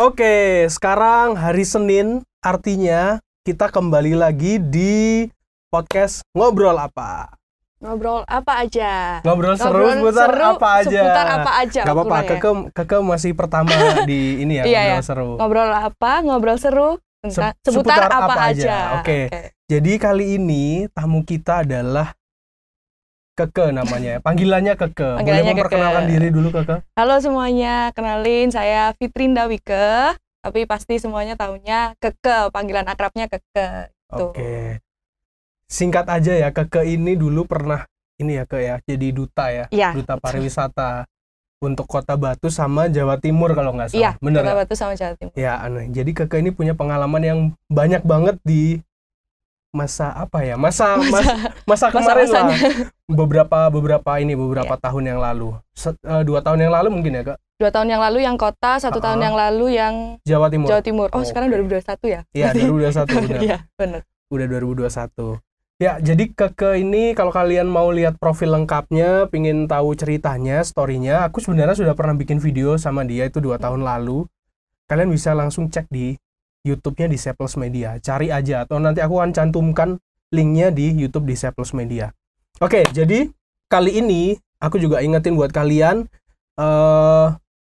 Oke, sekarang hari Senin, artinya kita kembali lagi di podcast Ngobrol Apa. Ngobrol apa aja? Ngobrol seru seputar apa aja? Seputar apa aja? Gak apa-apa, Keke masih pertama di ini ya, iya, ngobrol ya. seru. Ngobrol apa? Ngobrol seru tentang seputar apa aja? Oke. Jadi kali ini tamu kita adalah Keke namanya. Panggilannya Keke. Boleh memperkenalkan diri dulu, Keke? Halo semuanya, kenalin saya Fitrinda Wike. Tapi pasti semuanya tahunya Keke, panggilan akrabnya Keke. Oke. Singkat aja ya, Keke ini dulu pernah ini ya, jadi duta ya, duta pariwisata untuk Kota Batu sama Jawa Timur kalau nggak salah. Iya, bener Kota Batu sama Jawa Timur. Ya, jadi Keke ini punya pengalaman yang banyak banget di masa kemarin lah. Beberapa tahun yang lalu. 2 tahun yang lalu mungkin ya, Kak? 2 tahun yang lalu yang kota, 1 tahun yang lalu yang Jawa Timur. Oh, sekarang 2021 ya? Iya, 2021 benar. Iya, benar. Udah 2021. Ya, jadi Keke ini kalau kalian mau lihat profil lengkapnya, pingin tahu ceritanya, story-nya, aku sebenarnya sudah pernah bikin video sama dia itu 2 tahun lalu. Kalian bisa langsung cek di YouTube-nya di Seples Media. Cari aja, atau nanti aku akan cantumkan link-nya di YouTube di Seples Media. Oke, jadi kali ini aku juga ingetin buat kalian,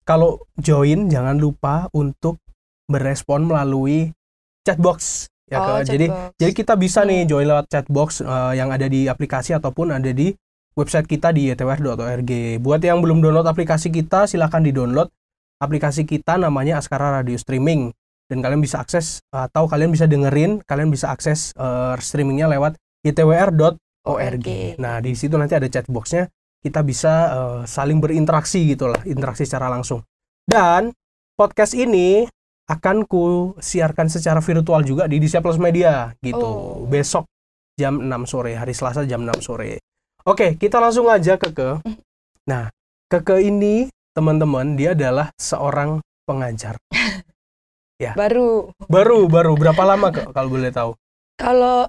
kalau join jangan lupa untuk berespon melalui chatbox. Ya, jadi kita bisa nih join lewat chatbox yang ada di aplikasi ataupun ada di website kita di ytwr.org. Buat yang belum download aplikasi kita, silakan di-download. Aplikasi kita namanya Askara Radio Streaming, dan kalian bisa akses atau kalian bisa dengerin, kalian bisa akses streamingnya lewat ytwr.org. Nah, di situ nanti ada chatboxnya, kita bisa saling berinteraksi gitulah, interaksi secara langsung. Dan podcast ini akan ku siarkan secara virtual juga di Seples Media gitu. Besok jam 6 sore, hari Selasa jam 6 sore. Oke, kita langsung aja Keke. Nah, Keke ini teman-teman, dia adalah seorang pengajar. Ya. Baru berapa lama kalau boleh tahu? Kalau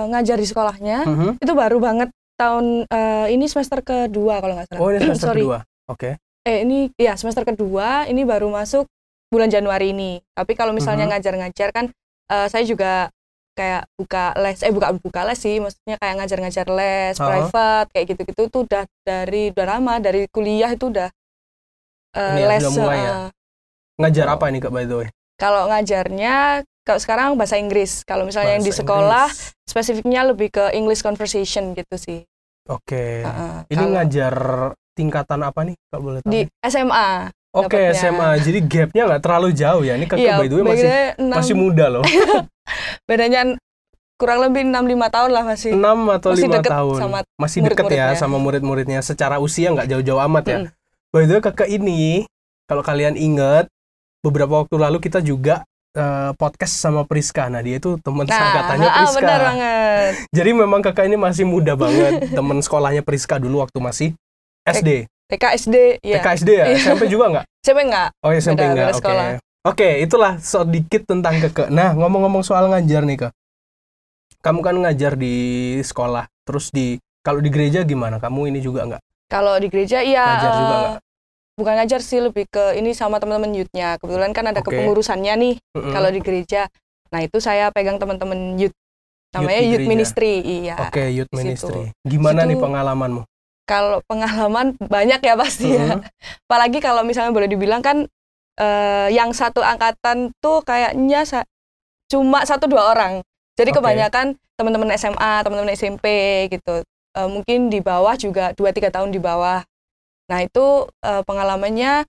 ngajar di sekolahnya itu baru banget tahun ini semester kedua kalau nggak salah. Oh, ini semester kedua. Oke. Ini ya semester kedua, ini baru masuk bulan Januari ini. Tapi kalau misalnya ngajar-ngajar kan saya juga kayak buka les sih, maksudnya kayak ngajar-ngajar les private kayak gitu-gitu tuh udah lama, dari kuliah itu udah les. Sudah mulai ya? Ngajar apa ini Kak, by the way? Kalau ngajarnya kalau sekarang bahasa Inggris. Kalau misalnya yang di sekolah spesifiknya lebih ke English conversation gitu sih. Oke. Ini ngajar tingkatan apa nih kalau boleh tahu? Di SMA. Oke, SMA. Jadi gapnya nggak terlalu jauh ya. Ini Keke by the way masih muda loh. Bedanya kurang lebih 6-5 tahun lah masih. 6 atau 5 tahun. Masih deket ya sama murid-muridnya. Secara usia nggak jauh-jauh amat ya. By the way, Keke ini kalau kalian ingat, beberapa waktu lalu kita juga podcast sama Priska. Nah, dia itu teman seangkatannya Priska. Benar banget. Jadi memang Keke ini masih muda banget. Teman sekolahnya Priska dulu waktu masih SD. TK SD, ya. TK SD ya? SMP juga nggak? SMP nggak. Oh, SMP nggak, Oke, itulah sedikit tentang Keke. Nah, ngomong-ngomong soal ngajar nih, Kak. Kamu kan ngajar di sekolah, terus kalau di gereja gimana? Kamu ini juga nggak? Kalau di gereja, iya. Ngajar juga nggak? Bukan ngajar sih, lebih ke ini sama teman-teman youth-nya. Kebetulan kan ada kepengurusannya nih, kalau di gereja. Nah, itu saya pegang teman-teman youth. Namanya youth ministry, iya. Oke, youth ministry. Gimana nih pengalamanmu? Kalau pengalaman banyak ya pasti ya. Apalagi kalau misalnya boleh dibilang kan yang satu angkatan tuh kayaknya cuma 1-2 orang. Jadi kebanyakan teman-teman SMA, teman-teman SMP gitu. Mungkin di bawah juga 2-3 tahun di bawah. Nah, itu pengalamannya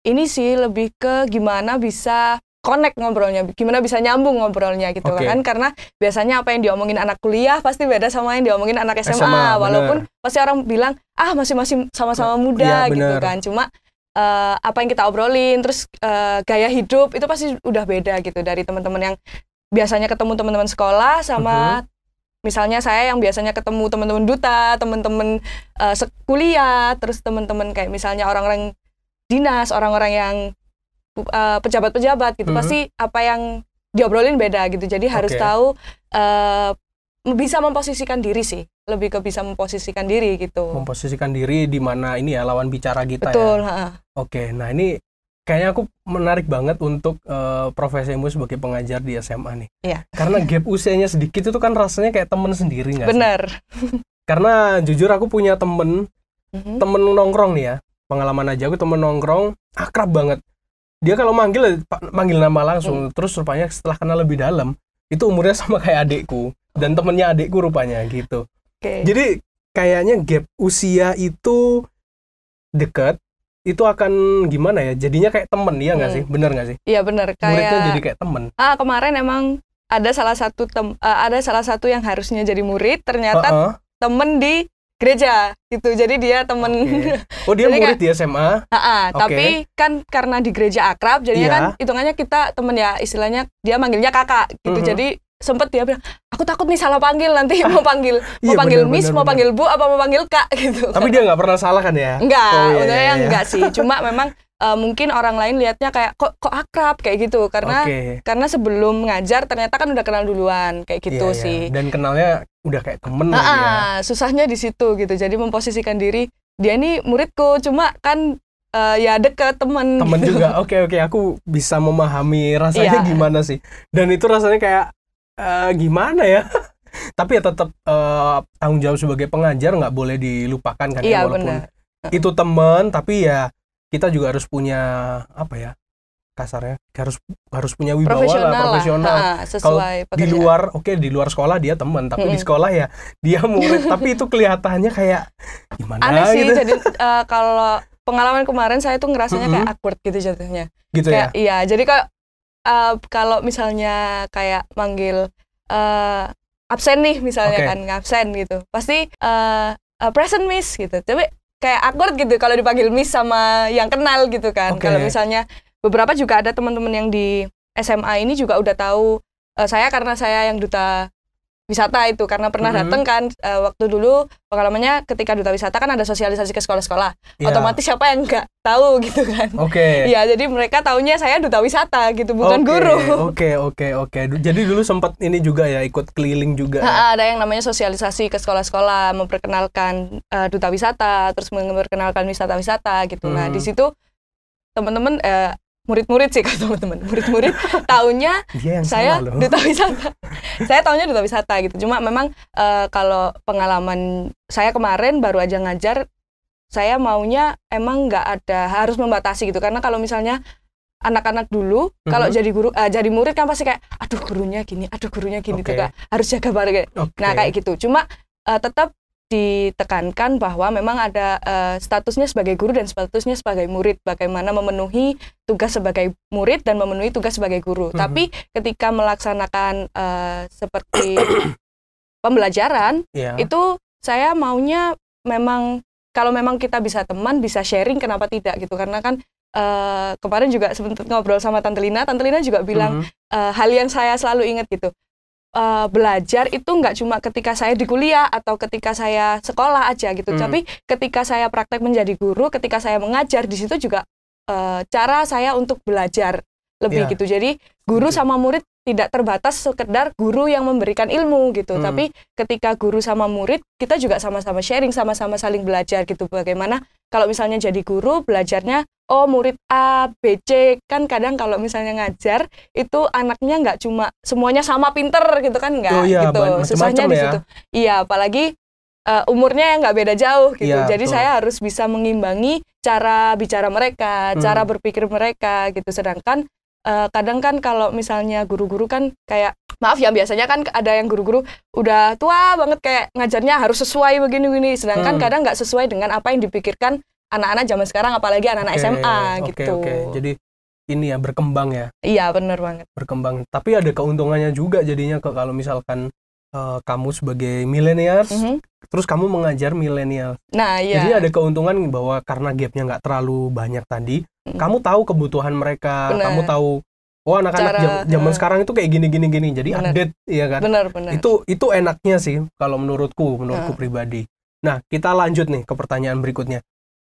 ini sih lebih ke gimana bisa connect ngobrolnya, gimana bisa nyambung ngobrolnya gitu kan, karena biasanya apa yang diomongin anak kuliah pasti beda sama yang diomongin anak SMA walaupun pasti orang bilang masih sama-sama muda gitu kan, cuma apa yang kita obrolin terus gaya hidup itu pasti udah beda gitu dari teman-teman yang biasanya ketemu teman-teman sekolah sama misalnya saya yang biasanya ketemu teman-teman duta, teman-teman kuliah, terus teman-teman kayak misalnya orang-orang dinas, orang-orang yang pejabat-pejabat gitu, pasti apa yang diobrolin beda gitu. Jadi harus tahu bisa memposisikan diri sih, lebih ke bisa memposisikan diri gitu. Memposisikan diri di mana ini ya lawan bicara kita. Betul, ya. Oke, nah ini kayaknya aku menarik banget untuk profesimu sebagai pengajar di SMA nih. Iya. Karena gap usianya sedikit itu kan rasanya kayak temen sendiri nggak sih? Bener. Karena jujur aku punya temen nongkrong nih ya. Pengalaman aja, aku temen nongkrong akrab banget. Dia kalau manggil nama langsung. Terus rupanya setelah kenal lebih dalam, itu umurnya sama kayak adikku. Dan temennya adikku rupanya gitu. Jadi kayaknya gap usia itu deket, itu akan gimana ya, jadinya kayak temen, ya nggak sih? Bener nggak sih? Iya bener, muridnya jadi kayak temen. Kemarin emang ada salah satu yang harusnya jadi murid, ternyata temen di gereja gitu, jadi dia temen. Oh, dia murid di SMA? Tapi kan karena di gereja akrab, jadinya kan hitungannya kita temen ya, istilahnya dia manggilnya kakak gitu. Jadi sempet dia bilang, aku takut nih salah panggil nanti, mau panggil Miss, mau panggil Bu, apa mau panggil Kak gitu. Tapi dia nggak pernah salah kan ya? Enggak, enggak sih. Cuma memang mungkin orang lain lihatnya kayak kok akrab kayak gitu, karena sebelum ngajar ternyata kan udah kenal duluan kayak gitu sih. Dan kenalnya udah kayak temen ya. Susahnya di situ gitu. Jadi memposisikan diri, dia ini muridku, cuma kan ya deket temen gitu. Juga. Oke, aku bisa memahami rasanya gimana sih. Dan itu rasanya kayak gimana ya? Tapi ya tetap tanggung jawab sebagai pengajar nggak boleh dilupakan kan ya, walaupun itu teman, tapi ya kita juga harus punya apa ya, kasarnya harus punya wibawa profesional. Kalau di luar sekolah dia teman, tapi di sekolah ya dia murid. Tapi itu kelihatannya kayak gimana aneh sih gitu. Jadi kalau pengalaman kemarin saya tuh ngerasanya kayak awkward gitu jatuhnya gitu kayak, ya. Iya, jadi kalau misalnya kayak manggil absen nih misalnya kan, absen gitu, pasti present Miss gitu. Tapi kayak awkward gitu kalau dipanggil Miss sama yang kenal gitu kan. Kalau misalnya beberapa juga ada teman-teman yang di SMA ini juga udah tahu saya, karena saya yang duta wisata itu, karena pernah datang kan waktu dulu pengalamannya ketika duta wisata kan ada sosialisasi ke sekolah-sekolah. Otomatis siapa yang nggak tahu gitu kan. Ya, jadi mereka taunya saya duta wisata gitu, bukan guru. Jadi dulu sempat ini juga ya, ikut keliling juga. Ada yang namanya sosialisasi ke sekolah-sekolah, memperkenalkan duta wisata, terus memperkenalkan wisata-wisata gitu. Nah, di situ teman-teman murid-murid sih kalau teman-teman, murid-murid taunya saya duta wisata. Saya taunya duta wisata gitu. Cuma memang kalau pengalaman saya kemarin baru aja ngajar, saya maunya emang nggak ada, harus membatasi gitu. Karena kalau misalnya anak-anak dulu kalau jadi guru, jadi murid kan pasti kayak aduh gurunya gini tuh, harus jaga bareng. Nah kayak gitu. Cuma tetap ditekankan bahwa memang ada statusnya sebagai guru dan statusnya sebagai murid, bagaimana memenuhi tugas sebagai murid dan memenuhi tugas sebagai guru. Tapi ketika melaksanakan seperti pembelajaran, itu saya maunya memang kalau memang kita bisa teman, bisa sharing, kenapa tidak gitu. Karena kan kemarin juga sempat ngobrol sama Tante Lina juga bilang hal yang saya selalu ingat gitu. Belajar itu nggak cuma ketika saya di kuliah atau ketika saya sekolah aja gitu, tapi ketika saya praktek menjadi guru, ketika saya mengajar, di situ juga cara saya untuk belajar lebih gitu. Jadi guru sama murid tidak terbatas sekedar guru yang memberikan ilmu gitu, tapi ketika guru sama murid kita juga sama-sama sharing, sama-sama saling belajar gitu. Bagaimana kalau misalnya jadi guru belajarnya murid A, B, C, kan kadang kalau misalnya ngajar itu anaknya nggak cuma semuanya sama pinter gitu kan, nggak gitu, susahnya di situ. Iya, apalagi umurnya nggak beda jauh gitu. Jadi saya harus bisa mengimbangi cara bicara mereka, cara berpikir mereka gitu. Sedangkan kadang kan kalau misalnya guru-guru kan kayak, maaf ya, biasanya kan ada yang guru-guru udah tua banget kayak ngajarnya harus sesuai begini-begini, sedangkan kadang nggak sesuai dengan apa yang dipikirkan anak-anak zaman sekarang, apalagi anak-anak SMA gitu. Jadi ini ya, berkembang ya. Iya, benar banget. Berkembang. Tapi ada keuntungannya juga jadinya kalau misalkan kamu sebagai millennials, terus kamu mengajar millennial. Nah, iya. Jadi ada keuntungan bahwa karena gapnya nggak terlalu banyak tadi, kamu tahu kebutuhan mereka, kamu tahu anak-anak zaman sekarang itu kayak gini. Jadi update, ya kan? Benar. Itu enaknya sih kalau menurutku pribadi. Nah, kita lanjut nih ke pertanyaan berikutnya.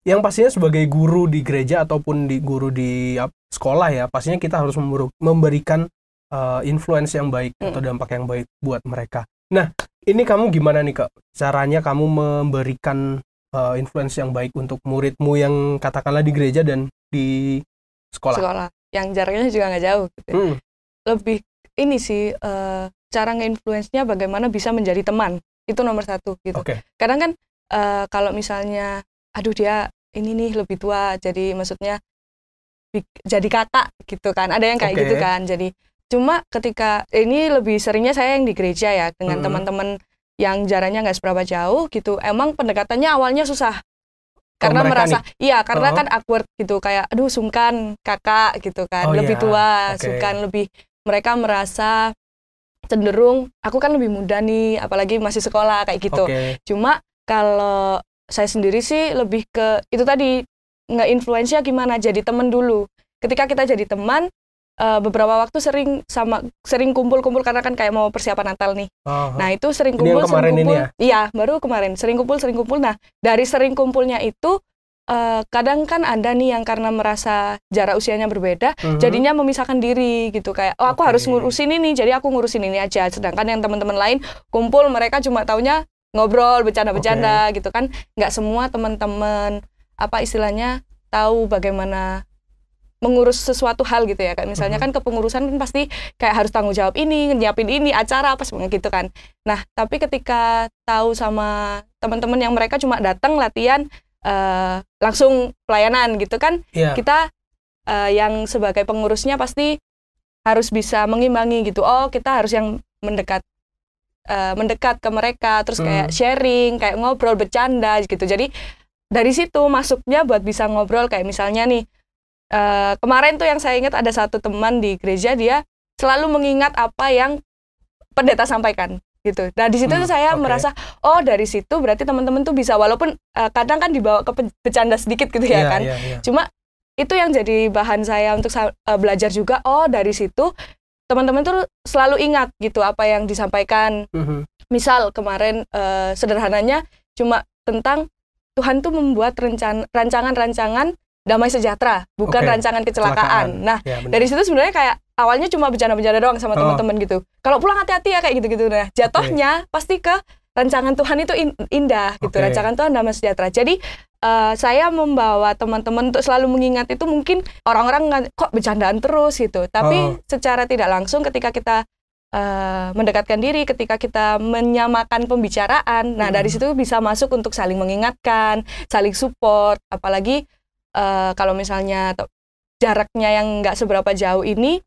Yang pastinya sebagai guru di gereja ataupun guru di sekolah ya, pastinya kita harus memberikan influence yang baik atau dampak yang baik buat mereka. Nah, ini kamu gimana nih Kak? Caranya kamu memberikan influence yang baik untuk muridmu yang katakanlah di gereja dan di sekolah yang jaraknya juga nggak jauh gitu. Lebih ini sih cara nge-influence-nya bagaimana bisa menjadi teman, itu nomor satu gitu. Kadang kan kalau misalnya aduh dia ini nih lebih tua, jadi maksudnya jadi kakak gitu kan, ada yang kayak gitu kan. Jadi cuma ketika ini lebih seringnya saya yang di gereja ya dengan teman-teman yang jaraknya nggak seberapa jauh gitu, emang pendekatannya awalnya susah karena merasa karena kan awkward gitu, kayak aduh sungkan kakak gitu kan, lebih tua, sungkan, lebih mereka merasa cenderung aku kan lebih muda nih, apalagi masih sekolah kayak gitu. Cuma kalau saya sendiri sih lebih ke itu tadi, nge-influence-nya gimana, jadi teman dulu. Ketika kita jadi teman, beberapa waktu sering kumpul-kumpul karena kan kayak mau persiapan Natal nih. Nah itu sering kumpul. Iya, baru kemarin sering kumpul. Nah dari sering kumpulnya itu kadang kan ada nih yang karena merasa jarak usianya berbeda, jadinya memisahkan diri gitu, kayak aku harus ngurusin ini, jadi aku ngurusin ini aja. Sedangkan yang teman-teman lain kumpul, mereka cuma taunya ngobrol, bercanda-bercanda gitu kan. Nggak semua teman-teman istilahnya tahu bagaimana mengurus sesuatu hal gitu ya. Kayak misalnya kan kepengurusan kan pasti kayak harus tanggung jawab ini, nyiapin ini, acara apa semuanya gitu kan. Nah, tapi ketika tahu sama teman-teman yang mereka cuma datang latihan langsung pelayanan gitu kan, kita yang sebagai pengurusnya pasti harus bisa mengimbangi gitu. Oh, kita harus yang mendekat ke mereka, terus kayak sharing, kayak ngobrol, bercanda gitu. Jadi dari situ masuknya buat bisa ngobrol, kayak misalnya nih kemarin tuh yang saya ingat ada satu teman di gereja, dia selalu mengingat apa yang pendeta sampaikan gitu. Nah di situ tuh saya merasa oh dari situ berarti teman-teman tuh bisa, walaupun kadang kan dibawa ke bercanda sedikit gitu ya kan. Cuma itu yang jadi bahan saya untuk belajar juga. Oh dari situ teman-teman tuh selalu ingat gitu apa yang disampaikan. Misal kemarin sederhananya cuma tentang Tuhan tuh membuat rancangan-rancangan damai sejahtera, bukan rancangan kecelakaan. Nah, dari situ sebenarnya kayak awalnya cuma bercanda-bercanda doang sama teman-teman gitu. Kalau pulang hati-hati ya kayak gitu-gitu. Nah, jatuhnya pasti ke rancangan Tuhan itu indah gitu. Rancangan Tuhan damai sejahtera. Jadi saya membawa teman-teman untuk selalu mengingat itu. Mungkin orang-orang kok bercandaan terus gitu. Tapi secara tidak langsung ketika kita mendekatkan diri, ketika kita menyamakan pembicaraan, nah dari situ bisa masuk untuk saling mengingatkan, saling support. Apalagi kalau misalnya jaraknya yang nggak seberapa jauh ini,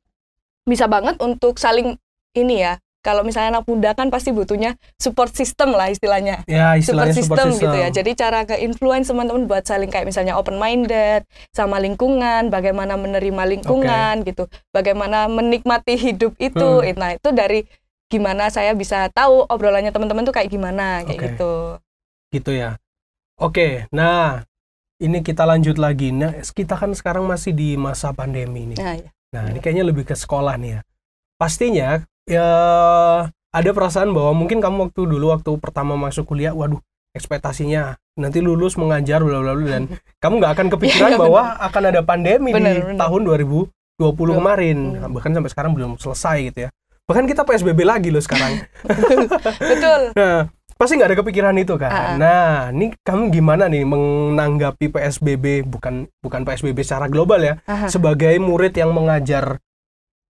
bisa banget untuk saling ini ya. Kalau misalnya anak muda kan pasti butuhnya support system lah istilahnya. Support system gitu ya. Jadi cara ke-influence teman-teman buat saling kayak misalnya open minded sama lingkungan, bagaimana menerima lingkungan gitu. Bagaimana menikmati hidup itu. Nah, itu dari gimana saya bisa tahu obrolannya teman-teman tuh kayak gimana kayak gitu. Gitu ya. Nah, ini kita lanjut lagi. Nah, kita kan sekarang masih di masa pandemi nih. Nah, ini kayaknya lebih ke sekolah nih ya. Pastinya ya ada perasaan bahwa mungkin kamu waktu pertama masuk kuliah, waduh, ekspektasinya nanti lulus mengajar bla bla bla, dan kamu nggak akan kepikiran bahwa akan ada pandemi di tahun 2020 kemarin. Bahkan sampai sekarang belum selesai gitu ya. Bahkan kita PSBB lagi loh sekarang. Betul. Nah, pasti nggak ada kepikiran itu kan. Nah, ini kamu gimana nih menanggapi PSBB, bukan PSBB secara global ya, sebagai murid yang mengajar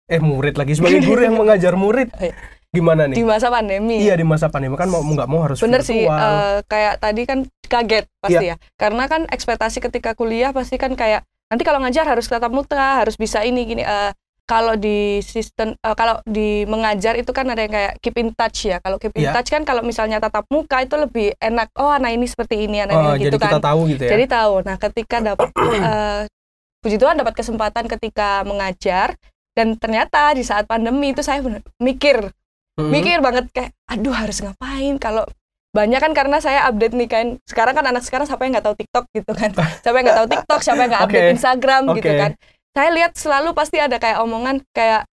sebagai guru yang mengajar murid, gimana nih? Di masa pandemi. Iya, di masa pandemi kan mau nggak mau harus bener virtual. Sih, kayak tadi kan kaget pasti ya. Karena kan ekspektasi ketika kuliah pasti kan kayak nanti kalau ngajar harus tatap muka, harus bisa ini gini. Kalau di sistem kalau di mengajar itu kan ada yang kayak keep in touch ya. Kalau keep in touch kan kalau misalnya tatap muka itu lebih enak. Oh, anak ini seperti ini, anak ini gitu kan. Jadi kita tahu gitu ya. Jadi tahu. Nah, ketika dapat puji Tuhan dapat kesempatan ketika mengajar, dan ternyata di saat pandemi itu saya mikir banget kayak aduh harus ngapain. Kalau banyak kan karena saya update nih kan. Sekarang kan anak sekarang siapa yang nggak tahu TikTok gitu kan. Siapa yang nggak tahu TikTok, siapa yang nggak update Instagram gitu kan. Saya lihat selalu pasti ada kayak omongan kayak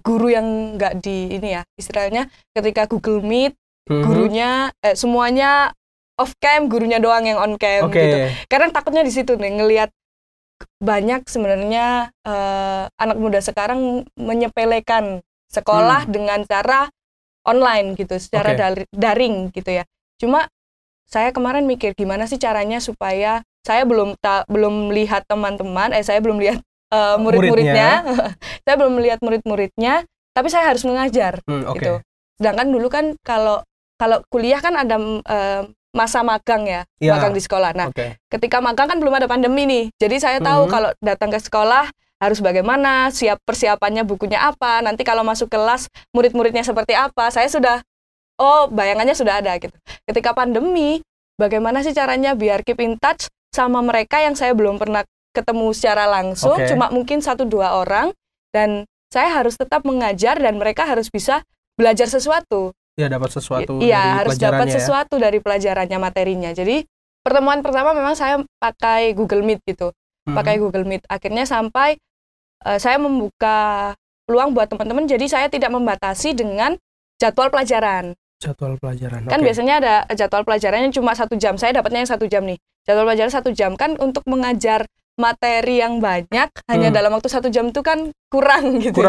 guru yang nggak di ini ya, istilahnya ketika Google Meet gurunya semuanya off cam, gurunya doang yang on cam gitu. Karena takutnya di situ nih ngelihat banyak sebenarnya anak muda sekarang menyepelekan sekolah dengan cara online gitu, secara daring gitu ya. Cuma saya kemarin mikir gimana sih caranya supaya saya belum lihat teman-teman, saya belum lihat murid-muridnya, saya belum melihat murid-muridnya, tapi saya harus mengajar gitu. Sedangkan dulu kan kalau kuliah kan ada masa magang ya, magang di sekolah. Nah, ketika magang kan belum ada pandemi nih, jadi saya tahu kalau datang ke sekolah harus bagaimana, persiapannya bukunya apa, nanti kalau masuk kelas murid-muridnya seperti apa, saya sudah bayangannya sudah ada gitu. Ketika pandemi, bagaimana sih caranya biar keep in touch sama mereka yang saya belum pernah ketemu secara langsung, cuma mungkin 1-2 orang, dan saya harus tetap mengajar dan mereka harus bisa belajar sesuatu. Ya, dapat sesuatu dari pelajarannya. Iya, harus dapat sesuatu dari pelajarannya, materinya. Jadi, pertemuan pertama memang saya pakai Google Meet gitu. Pakai Google Meet. Akhirnya sampai saya membuka peluang buat teman-teman, jadi saya tidak membatasi dengan jadwal pelajaran. Jadwal pelajaran. Kan biasanya ada jadwal pelajarannya cuma 1 jam. Saya dapatnya yang 1 jam nih. Jadwal pelajaran 1 jam kan untuk mengajar materi yang banyak hanya dalam waktu 1 jam itu kan kurang gitu.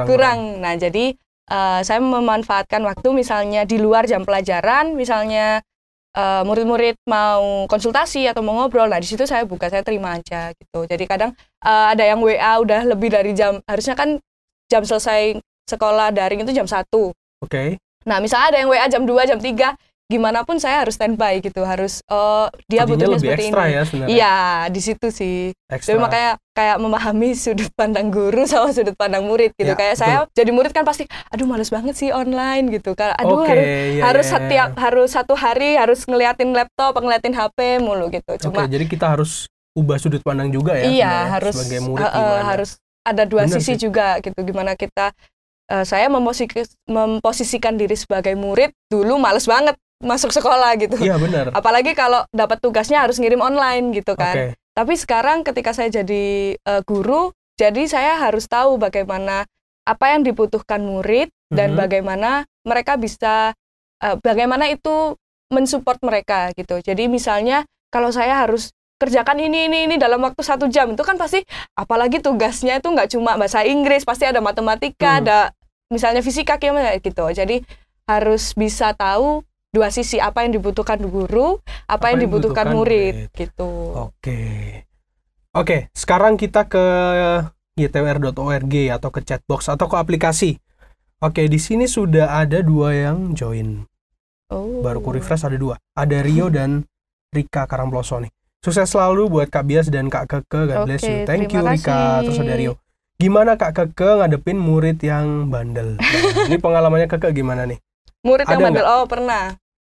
Kurang. Nah, jadi saya memanfaatkan waktu misalnya di luar jam pelajaran, misalnya murid-murid mau konsultasi atau mau ngobrol. Nah, di situ saya buka, saya terima aja gitu. Jadi kadang ada yang WA udah lebih dari jam, harusnya kan jam selesai sekolah daring itu jam 1. Nah, misalnya ada yang WA jam 2, jam 3, gimana pun saya harus standby gitu, harus dia butuhnya seperti ini. Ya, iya, di situ sih. Jadi makanya kayak memahami sudut pandang guru sama sudut pandang murid gitu. Kayak saya jadi murid kan pasti, aduh males banget sih online gitu. Aduh harus harus 1 hari harus ngeliatin laptop, ngeliatin HP mulu gitu. Cuma jadi kita harus ubah sudut pandang juga ya. Iya, harus sebagai murid harus ada 2 sisi juga gitu. Gimana kita saya memposisikan diri sebagai murid, dulu males banget masuk sekolah gitu. Iya, benar. Apalagi kalau dapat tugasnya harus ngirim online gitu kan. Tapi sekarang ketika saya jadi guru, jadi saya harus tahu bagaimana apa yang dibutuhkan murid dan bagaimana mereka bisa bagaimana itu mensupport mereka gitu. Jadi misalnya kalau saya harus kerjakan ini dalam waktu 1 jam, itu kan pasti, apalagi tugasnya itu nggak cuma bahasa Inggris, pasti ada matematika, ada misalnya fisika gitu. Jadi harus bisa tahu 2 sisi, apa yang dibutuhkan guru, apa yang dibutuhkan murid gitu. Oke, sekarang kita ke ytwr.org atau ke chatbox atau ke aplikasi. Di sini sudah ada 2 yang join. Baru ku refresh ada 2. Ada Rio dan Rika Karangploso nih. Sukses selalu buat Kak Bias dan Kak Keke, God bless you. Thank you Rika. Terus ada Rio. Gimana Kak Keke ngadepin murid yang bandel? Nah, ini pengalamannya Keke gimana nih? Murid yang bandel?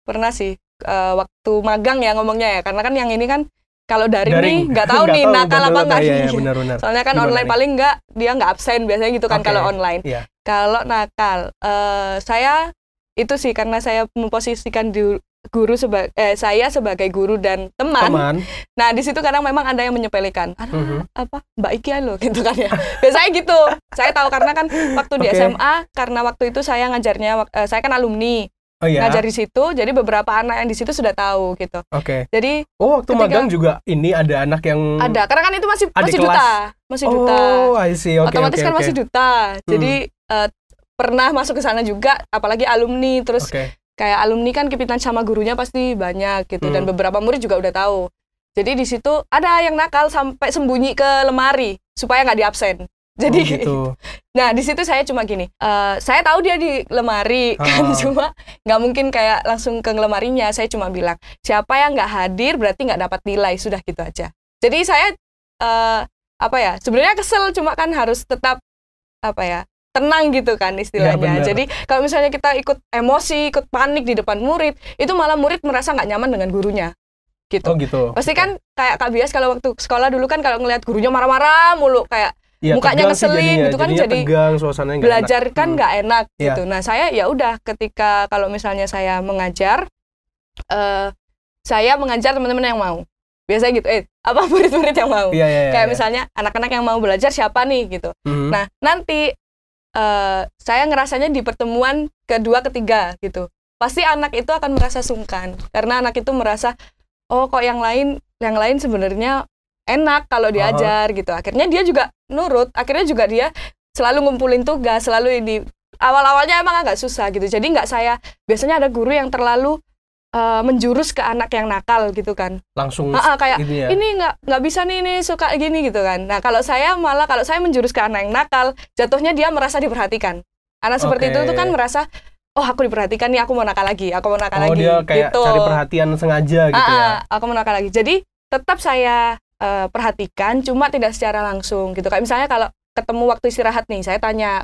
Pernah sih. Waktu magang ya ngomongnya ya. Karena kan yang ini kan kalau daring nggak tahu nih nakal apa enggak. Iya, benar. Soalnya kan gimana online nih? Paling dia nggak absen biasanya gitu kan kalau online. Kalau nakal, saya itu sih karena saya memposisikan guru saya sebagai guru dan teman. Nah, di situ kadang memang ada yang menyepelekan. Apa Mbak Iki loh gitu kan ya. Biasanya gitu. Saya tahu karena kan waktu di SMA, karena waktu itu saya ngajarnya, saya kan alumni. Ngajar di situ, jadi beberapa anak yang di situ sudah tahu gitu. Jadi waktu magang juga ini ada anak yang ada, karena kan itu masih duta. I see. Otomatis kan masih duta. Jadi pernah masuk ke sana juga, apalagi alumni, terus kayak alumni kan kepitan sama gurunya pasti banyak gitu, dan beberapa murid juga udah tahu. Jadi di situ ada yang nakal sampai sembunyi ke lemari supaya nggak diabsen. Jadi gitu. Nah, di situ saya cuma gini, saya tahu dia di lemari kan, cuma nggak mungkin kayak langsung ke lemarinya. Saya cuma bilang, siapa yang nggak hadir berarti nggak dapat nilai, sudah gitu aja. Jadi saya sebenarnya kesel, cuma kan harus tetap tenang gitu kan istilahnya. Jadi kalau misalnya kita ikut emosi, ikut panik di depan murid, itu malah murid merasa nggak nyaman dengan gurunya. Gitu. Pasti kan kayak Kak Bias kalau waktu sekolah dulu kan kalau ngelihat gurunya marah-marah mulu, kayak mukanya ngeselin gitu kan, jadi tegang, suasananya belajar enak. Kan nggak enak gitu. Nah, saya ya udah ketika kalau misalnya saya mengajar, saya mengajar teman-teman yang mau. Biasanya gitu, murid-murid yang mau. Kayak misalnya anak-anak yang mau belajar siapa nih gitu. Nah, nanti saya ngerasanya di pertemuan kedua, ketiga gitu, pasti anak itu akan merasa sungkan karena anak itu merasa kok yang lain sebenarnya enak kalau diajar gitu. Akhirnya dia juga nurut, akhirnya juga dia selalu ngumpulin tugas, selalu awal-awalnya emang agak susah gitu. Jadi biasanya ada guru yang terlalu menjurus ke anak yang nakal gitu kan. Langsung kayak gitu ya? Ini nggak bisa nih, ini suka gini gitu kan. Nah kalau saya menjurus ke anak yang nakal, jatuhnya dia merasa diperhatikan. Anak seperti itu tuh kan merasa, oh aku diperhatikan nih, aku mau nakal lagi. Oh dia kayak gitu. Cari perhatian sengaja gitu ya? Aku mau nakal lagi. Jadi tetap saya perhatikan, cuma tidak secara langsung gitu. Kayak misalnya kalau ketemu waktu istirahat nih, saya tanya,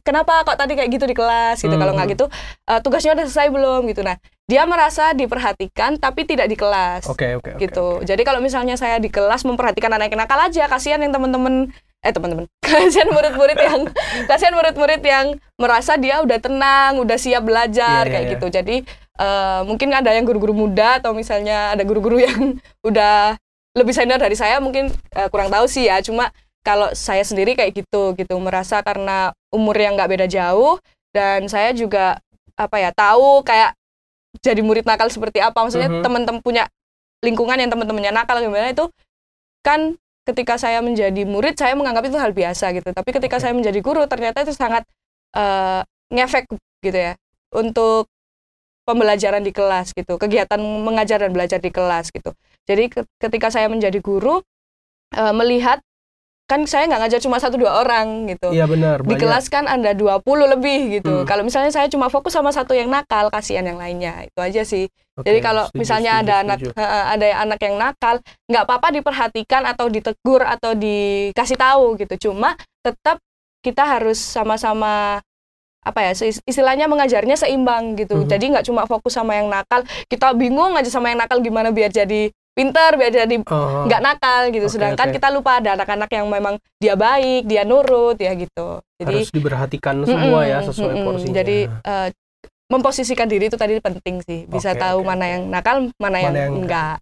kenapa kok tadi kayak gitu di kelas gitu. Kalau nggak gitu, tugasnya udah selesai belum gitu. Nah, dia merasa diperhatikan tapi tidak di kelas. Gitu. Jadi kalau misalnya saya di kelas memperhatikan anak yang nakal aja, kasihan yang teman-teman, kasihan murid-murid yang merasa dia udah tenang, udah siap belajar kayak gitu. Jadi mungkin ada yang guru-guru muda atau misalnya ada guru-guru yang udah lebih senior dari saya, mungkin kurang tahu sih ya. Cuma kalau saya sendiri kayak gitu merasa karena umur yang nggak beda jauh, dan saya juga tahu kayak jadi murid nakal seperti apa, maksudnya teman-teman punya lingkungan yang teman-temannya nakal gimana, itu kan ketika saya menjadi murid saya menganggap itu hal biasa gitu, tapi ketika saya menjadi guru ternyata itu sangat ngefek gitu ya untuk pembelajaran di kelas gitu, kegiatan mengajar dan belajar di kelas gitu. Jadi ketika saya menjadi guru melihat, kan saya nggak ngajar cuma 1-2 orang gitu. Iya benar. Di kelas kan ada 20 lebih gitu. Kalau misalnya saya cuma fokus sama satu yang nakal, kasihan yang lainnya. Itu aja sih. Jadi kalau misalnya ada anak yang nakal, nggak apa-apa diperhatikan atau ditegur atau dikasih tahu gitu. Cuma tetap kita harus sama-sama istilahnya mengajarnya seimbang gitu. Jadi nggak cuma fokus sama yang nakal, kita bingung aja sama yang nakal gimana biar jadi pinter, biar jadi nggak nakal gitu. Sedangkan kita lupa ada anak-anak yang memang dia baik, dia nurut ya gitu. Jadi harus diperhatikan semua ya sesuai porsinya. Jadi memposisikan diri itu tadi penting sih. Bisa tahu mana yang nakal, mana yang enggak.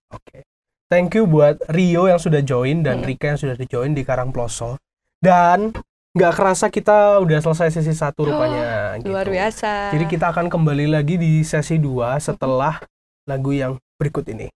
Thank you buat Rio yang sudah join dan Rika yang sudah join di Karangploso. Dan nggak kerasa kita udah selesai sesi 1 rupanya. Luar biasa. Jadi kita akan kembali lagi di sesi 2 setelah lagu yang berikut ini.